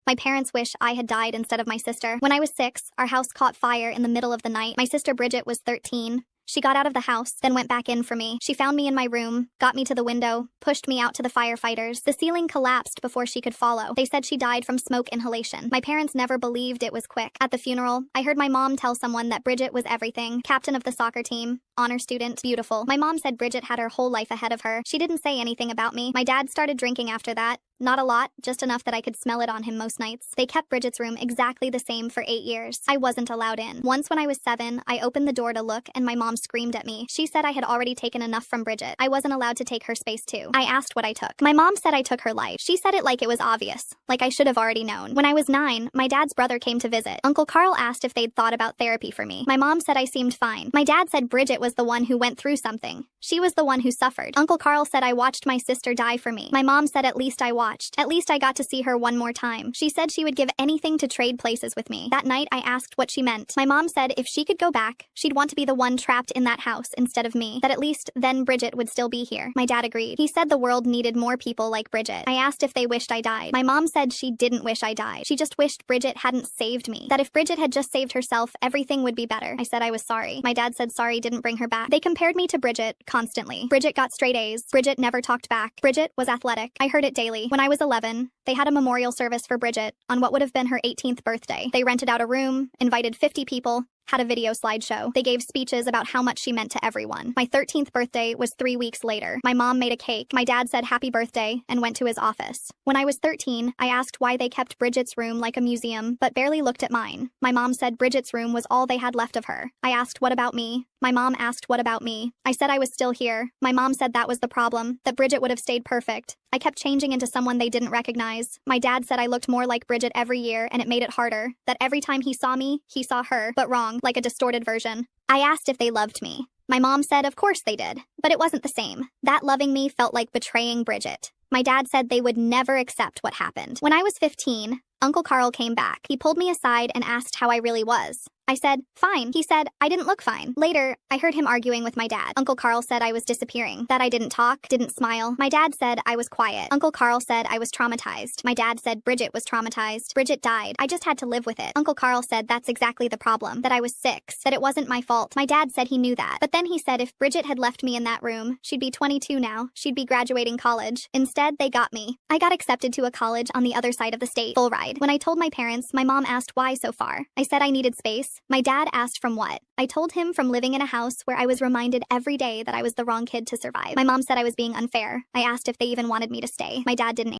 My parents wish I had died instead of my sister. When I was 6, our house caught fire in the middle of the night. My sister Bridget was 13. She got out of the house, then went back in for me. She found me in my room, got me to the window, pushed me out to the firefighters. The ceiling collapsed before she could follow. They said she died from smoke inhalation. My parents never believed it was quick. At the funeral, I heard my mom tell someone that Bridget was everything. Captain of the soccer team, honor student, beautiful. My mom said Bridget had her whole life ahead of her. She didn't say anything about me. My dad started drinking after that. Not a lot, just enough that I could smell it on him most nights. They kept Bridget's room exactly the same for 8 years. I wasn't allowed in. Once when I was 7, I opened the door to look and my mom screamed at me. She said I had already taken enough from Bridget. I wasn't allowed to take her space too. I asked what I took. My mom said I took her life. She said it like it was obvious, like I should have already known. When I was 9, my dad's brother came to visit. Uncle Carl asked if they'd thought about therapy for me. My mom said I seemed fine. My dad said Bridget was the one who went through something. She was the one who suffered. Uncle Carl said I watched my sister die for me. My mom said at least I watched. At least I got to see her one more time. She said she would give anything to trade places with me. That night, I asked what she meant. My mom said if she could go back, she'd want to be the one trapped in that house instead of me. That at least then Bridget would still be here. My dad agreed. He said the world needed more people like Bridget. I asked if they wished I died. My mom said she didn't wish I died. She just wished Bridget hadn't saved me. That if Bridget had just saved herself, everything would be better. I said I was sorry. My dad said sorry didn't bring her back. They compared me to Bridget constantly. Bridget got straight A's. Bridget never talked back. Bridget was athletic. I heard it daily. When I was 11, they had a memorial service for Bridget on what would have been her 18th birthday. They rented out a room, invited 50 people, had a video slideshow. They gave speeches about how much she meant to everyone. My 13th birthday was 3 weeks later. My mom made a cake. My dad said happy birthday and went to his office. When I was 13, I asked why they kept Bridget's room like a museum, but barely looked at mine. My mom said Bridget's room was all they had left of her. I asked what about me? My mom asked what about me? I said I was still here. My mom said that was the problem, that Bridget would have stayed perfect. I kept changing into someone they didn't recognize. My dad said I looked more like Bridget every year and it made it harder, that every time he saw me, he saw her, but wrong, like a distorted version. I asked if they loved me. My mom said of course they did, but it wasn't the same. That loving me felt like betraying Bridget. My dad said they would never accept what happened. When I was 15, Uncle Carl came back. He pulled me aside and asked how I really was. I said, fine. He said, I didn't look fine. Later, I heard him arguing with my dad. Uncle Carl said I was disappearing, that I didn't talk, didn't smile. My dad said I was quiet. Uncle Carl said I was traumatized. My dad said Bridget was traumatized. Bridget died. I just had to live with it. Uncle Carl said that's exactly the problem, that I was 6, that it wasn't my fault. My dad said he knew that. But then he said if Bridget had left me in that room, she'd be 22 now. She'd be graduating college. Instead, they got me. I got accepted to a college on the other side of the state. Full ride. When I told my parents, my mom asked why so far. I said I needed space. My dad asked from what? I told him from living in a house where I was reminded every day that I was the wrong kid to survive. My mom said I was being unfair. I asked if they even wanted me to stay. My dad didn't